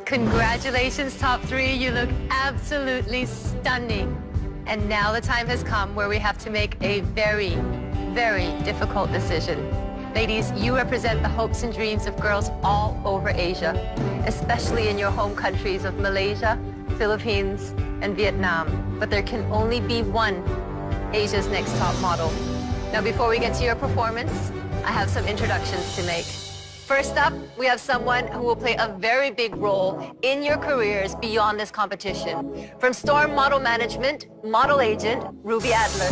Congratulations, top three. You look absolutely stunning. And now the time has come where we have to make a very, very difficult decision. Ladies, you represent the hopes and dreams of girls all over Asia, especially in your home countries of Malaysia, Philippines, and Vietnam. But there can only be one Asia's Next Top Model. Now, before we get to your performance, I have some introductions to make. First up, we have someone who will play a very big role in your careers beyond this competition. From Storm Model Management, model agent, Ruby Adler.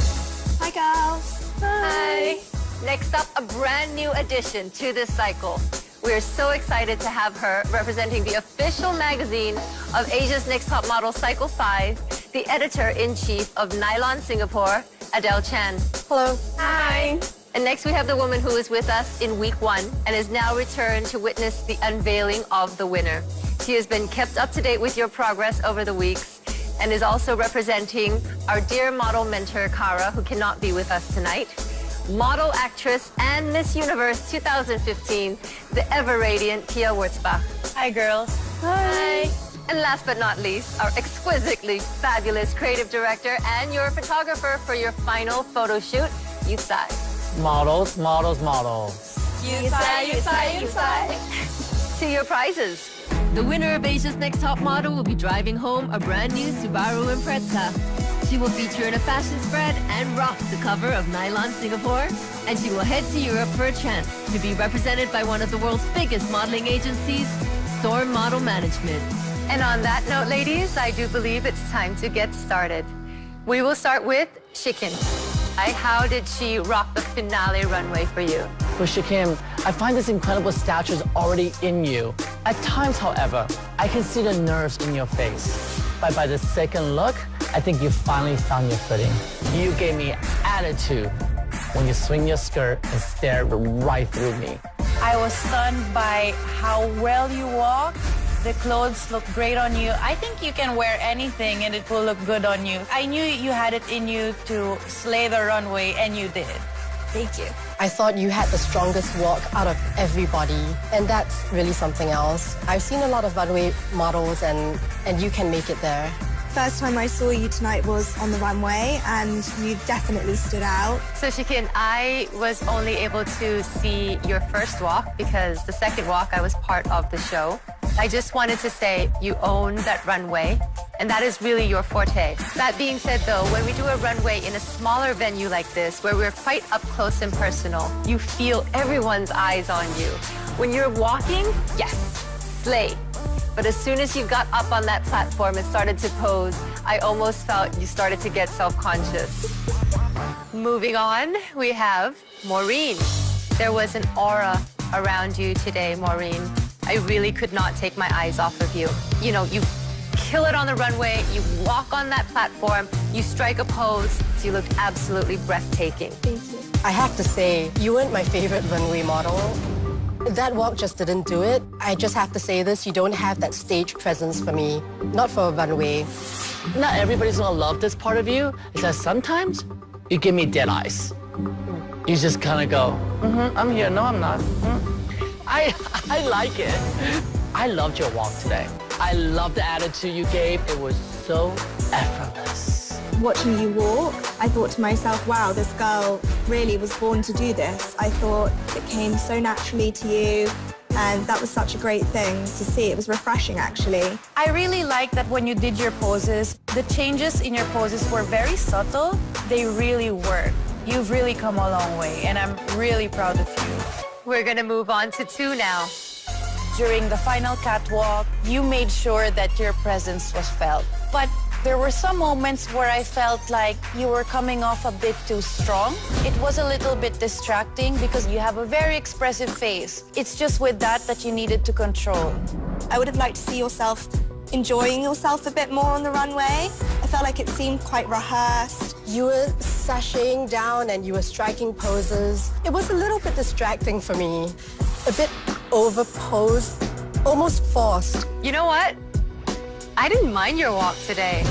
Hi, girls. Hi. Next up, a brand new addition to this cycle. We are so excited to have her representing the official magazine of Asia's Next Top Model Cycle 5, the editor-in-chief of Nylon Singapore, Adele Chan. Hello. Hi. And next we have the woman who was with us in week 1 and is now returned to witness the unveiling of the winner. She has been kept up to date with your progress over the weeks and is also representing our dear model mentor, Kara, who cannot be with us tonight. Model, actress, and Miss Universe 2015, the ever-radiant Pia Wurtzbach. Hi, girls. Hi. And last but not least, our exquisitely fabulous creative director and your photographer for your final photo shoot, Yu Tsai. Models, models, models. Yu Tsai, Yu Tsai, Yu Tsai. To your prizes. The winner of Asia's Next Top Model will be driving home a brand new Subaru Impreza. She will feature in a fashion spread and rock the cover of Nylon Singapore. And she will head to Europe for a chance to be represented by one of the world's biggest modeling agencies, Storm Model Management. And on that note, ladies, I do believe it's time to get started. We will start with Chicken. How did she rock the finale runway for you? For Kim, I find this incredible stature is already in you. At times, however, I can see the nerves in your face. But by the second look, I think you finally found your footing. You gave me attitude when you swing your skirt and stare right through me. I was stunned by how well you walk. The clothes look great on you. I think you can wear anything and it will look good on you. I knew you had it in you to slay the runway, and you did. Thank you. I thought you had the strongest walk out of everybody, and that's really something else. I've seen a lot of runway models, and you can make it there. First time I saw you tonight was on the runway, and you definitely stood out. So Shikin, I was only able to see your first walk because the second walk I was part of the show. I just wanted to say you own that runway, and that is really your forte. That being said, though, when we do a runway in a smaller venue like this, where we're quite up close and personal, you feel everyone's eyes on you. When you're walking, yes, slay. But as soon as you got up on that platform and started to pose, I almost felt you started to get self-conscious. Moving on, we have Maureen. There was an aura around you today, Maureen. I really could not take my eyes off of you. You know, you kill it on the runway, you walk on that platform, you strike a pose, so you looked absolutely breathtaking. Thank you. I have to say, you weren't my favorite runway model. That walk just didn't do it. I just have to say this, you don't have that stage presence for me. Not for a runway. Not everybody's gonna love this part of you. It's that sometimes you give me dead eyes. You just kind of go, I'm here. No, I'm not. I like it. I loved your walk today. I love the attitude you gave. It was so effortless. Watching you walk, I thought to myself, wow, this girl really was born to do this. I thought it came so naturally to you, and that was such a great thing to see. It was refreshing, actually. I really like that when you did your poses, the changes in your poses were very subtle. They really work. You've really come a long way, and I'm really proud of you. We're gonna move on to 2 now. During the final catwalk, you made sure that your presence was felt. But there were some moments where I felt like you were coming off a bit too strong. It was a little bit distracting because you have a very expressive face. It's just with that you needed to control. I would have liked to see yourself enjoying yourself a bit more on the runway. I felt like it seemed quite rehearsed. You were sashaying down and you were striking poses. It was a little bit distracting for me. A bit over-posed, almost forced. You know what? I didn't mind your walk today.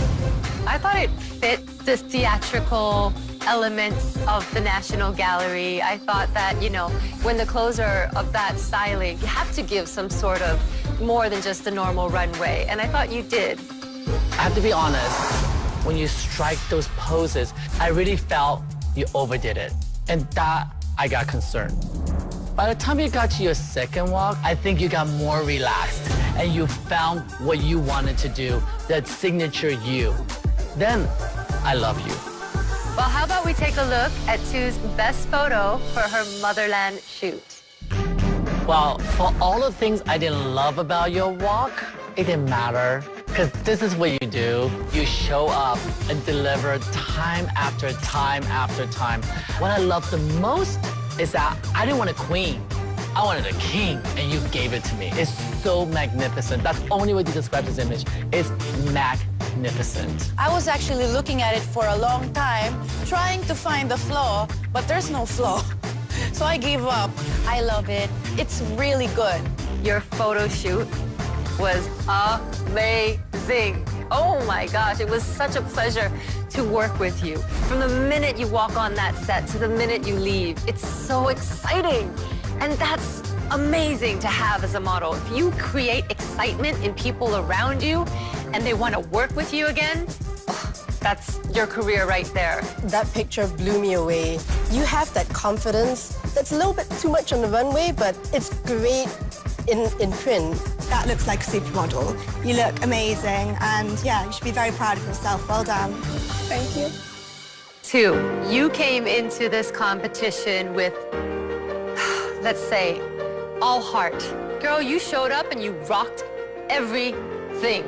I thought it fit the theatrical elements of the National Gallery. I thought that, you know, when the clothes are of that styling, you have to give some sort of more than just a normal runway. And I thought you did. I have to be honest, when you strike those poses, I really felt you overdid it. And that, I got concerned. By the time you got to your second walk, I think you got more relaxed and you found what you wanted to do, that signature you. Then, I love you. Well, how about we take a look at Tu's best photo for her motherland shoot? Well, for all the things I didn't love about your walk, it didn't matter. Because this is what you do. You show up and deliver time after time after time. What I love the most is that I didn't want a queen. I wanted a king, and you gave it to me. It's so magnificent. That's the only way to describe this image. It's magnificent. I was actually looking at it for a long time, trying to find the flaw, but there's no flaw. So I gave up. I love it. It's really good. Your photo shoot was amazing. Oh my gosh, it was such a pleasure to work with you. From the minute you walk on that set to the minute you leave, it's so exciting. And that's amazing to have as a model. If you create excitement in people around you and they want to work with you again, that's your career right there. That picture blew me away. You have that confidence that's a little bit too much on the runway, but it's great in print. That looks like a supermodel. You look amazing, and yeah, you should be very proud of yourself. Well done. Thank you. Tu, you came into this competition with, let's say, all heart. Girl, you showed up and you rocked everything.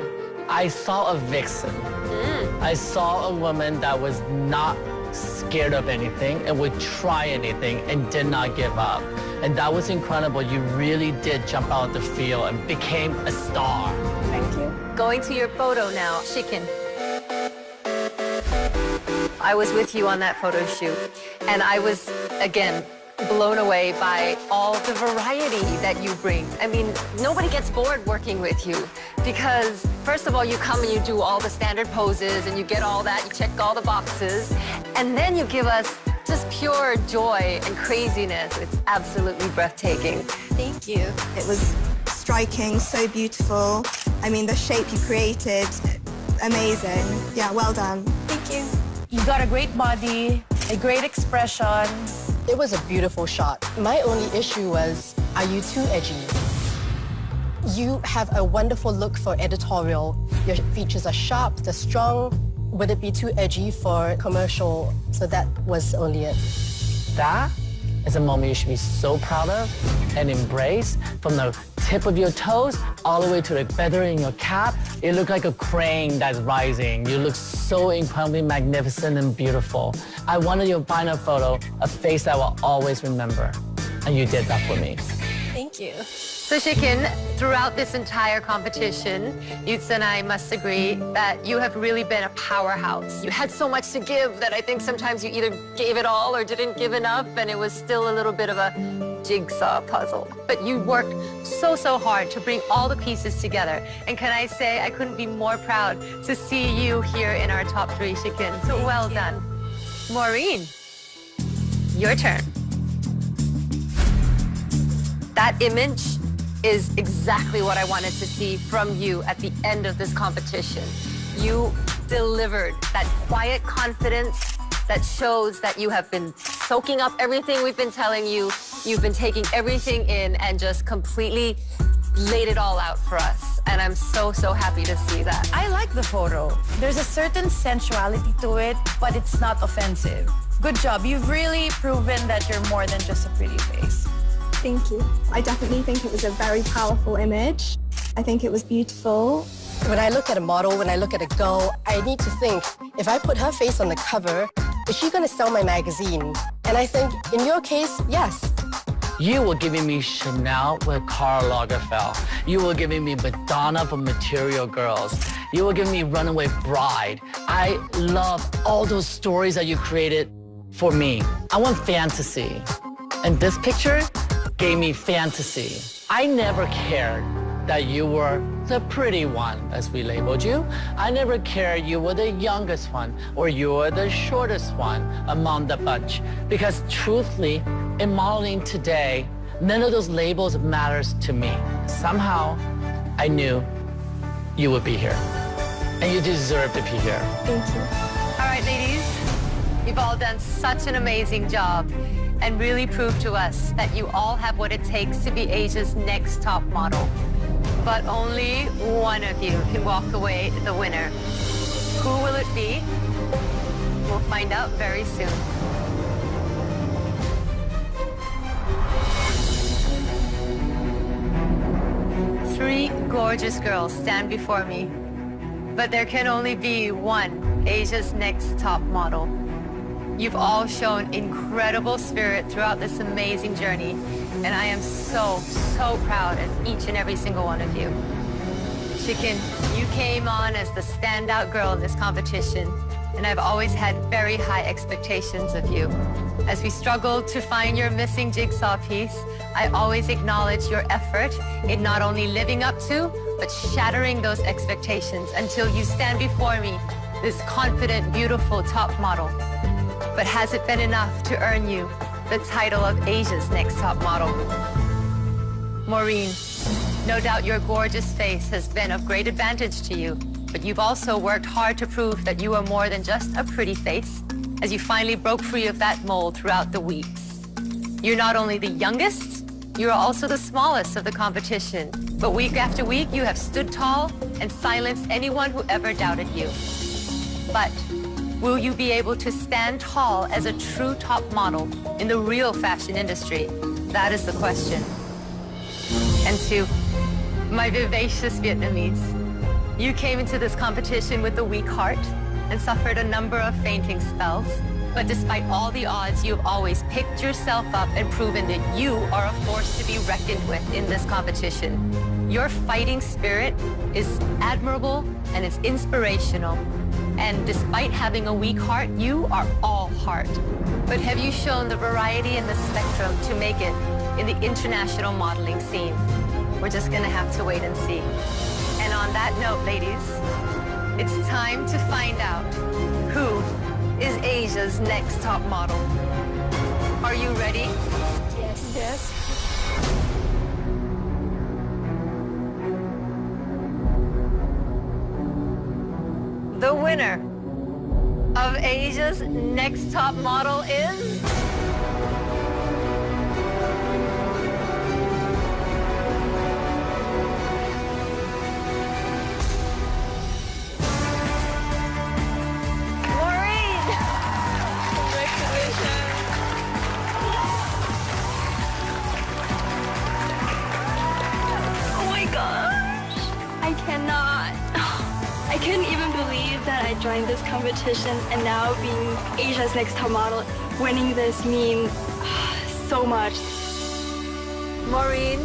I saw a vixen. I saw a woman that was not scared of anything and would try anything and did not give up. And that was incredible. You really did jump out of the field and became a star. Thank you. Going to your photo now, Shikin. I was with you on that photo shoot, and I was, again, blown away by all the variety that you bring. I mean, nobody gets bored working with you because, first of all, you come and you do all the standard poses and you get all that, you check all the boxes, and then you give us just pure joy and craziness. It's absolutely breathtaking. Thank you. It was striking, so beautiful. I mean, the shape you created, amazing. Yeah, well done. Thank you. You got a great body, a great expression. It was a beautiful shot. My only issue was, are you too edgy? You have a wonderful look for editorial. Your features are sharp, they're strong. Would it be too edgy for commercial? So that was only it. That is a moment you should be so proud of and embrace. From the tip of your toes all the way to the feather in your cap, it looked like a crane that's rising. You look so incredibly magnificent and beautiful. I wanted your final photo, a face I will always remember. And you did that for me. Thank you. So Shikin, throughout this entire competition, Yu Tsai and I must agree that you have really been a powerhouse. You had so much to give that I think sometimes you either gave it all or didn't give enough, and it was still a little bit of a jigsaw puzzle. But you worked so, so hard to bring all the pieces together. And can I say, I couldn't be more proud to see you here in our top 3, Shikin. So well done. Maureen, your turn. That image is exactly what I wanted to see from you at the end of this competition. You delivered that quiet confidence that shows that you have been soaking up everything we've been telling you. You've been taking everything in and just completely laid it all out for us. And I'm so, so happy to see that. I like the photo. There's a certain sensuality to it, but it's not offensive. Good job. You've really proven that you're more than just a pretty face. Thank you. I definitely think it was a very powerful image. I think it was beautiful. When I look at a model, when I look at a girl, I need to think, if I put her face on the cover, is she going to sell my magazine? And I think, in your case, yes. You were giving me Chanel with Karl Lagerfeld. You were giving me Madonna for Material Girls. You were giving me Runaway Bride. I love all those stories that you created for me. I want fantasy. And this picture gave me fantasy. I never cared that you were the pretty one, as we labeled you. I never cared you were the youngest one or you were the shortest one among the bunch. Because truthfully, in modeling today, none of those labels matters to me. Somehow, I knew you would be here. And you deserve to be here. Thank you. All right, ladies, you've all done such an amazing job and really proved to us that you all have what it takes to be Asia's next top model. But only one of you can walk away the winner. Who will it be? We'll find out very soon. Three gorgeous girls stand before me, but there can only be one Asia's next top model. You've all shown incredible spirit throughout this amazing journey, and I am so proud of each and every single one of you. Chicken, you came on as the standout girl in this competition, and I've always had very high expectations of you. As we struggled to find your missing jigsaw piece, I always acknowledge your effort in not only living up to, but shattering those expectations until you stand before me, this confident, beautiful top model. But has it been enough to earn you the title of Asia's next top model? Maureen, no doubt your gorgeous face has been of great advantage to you, but you've also worked hard to prove that you are more than just a pretty face, as you finally broke free of that mold throughout the weeks. You're not only the youngest, you're also the smallest of the competition, but week after week you have stood tall and silenced anyone who ever doubted you. But will you be able to stand tall as a true top model in the real fashion industry? That is the question. And to my vivacious Vietnamese, you came into this competition with a weak heart and suffered a number of fainting spells. But despite all the odds, you've always picked yourself up and proven that you are a force to be reckoned with in this competition. Your fighting spirit is admirable and it's inspirational. And despite having a weak heart, you are all heart. But have you shown the variety and the spectrum to make it in the international modeling scene? We're just gonna have to wait and see. And on that note, ladies, it's time to find out who is Asia's next top model. Are you ready? Yes. Yes. The winner of Asia's next top model is... Maureen! Congratulations! Oh my gosh! I cannot. I couldn't even believe that I joined this competition, and now being Asia's next top model, winning this means so much. Maureen,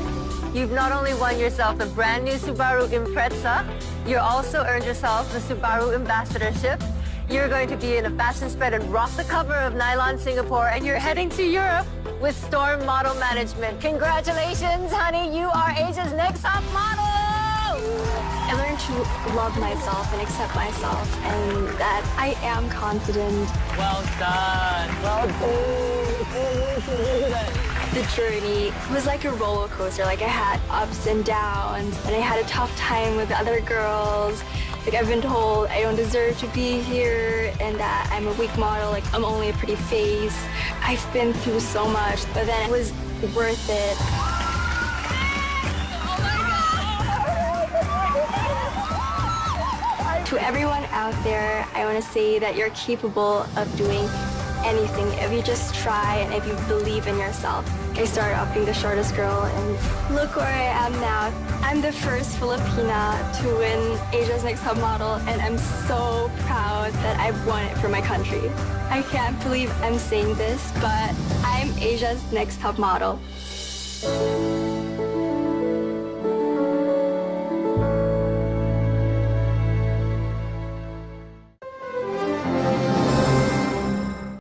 you've not only won yourself a brand new Subaru Impreza, you also earned yourself the Subaru Ambassadorship. You're going to be in a fashion spread and rock the cover of Nylon Singapore, and you're heading to Europe with Storm Model Management. Congratulations, honey, you are Asia's next top model! I learned to love myself and accept myself, and that I am confident. Well done. Well done. The journey was like a roller coaster. Like, I had ups and downs, and I had a tough time with the other girls. Like, I've been told I don't deserve to be here and that I'm a weak model, like I'm only a pretty face. I've been through so much, but then it was worth it. To everyone out there, I want to say that you're capable of doing anything if you just try and if you believe in yourself. I started off being the shortest girl, and look where I am now. I'm the first Filipina to win Asia's Next Top Model, and I'm so proud that I've won it for my country. I can't believe I'm saying this, but I'm Asia's Next Top Model.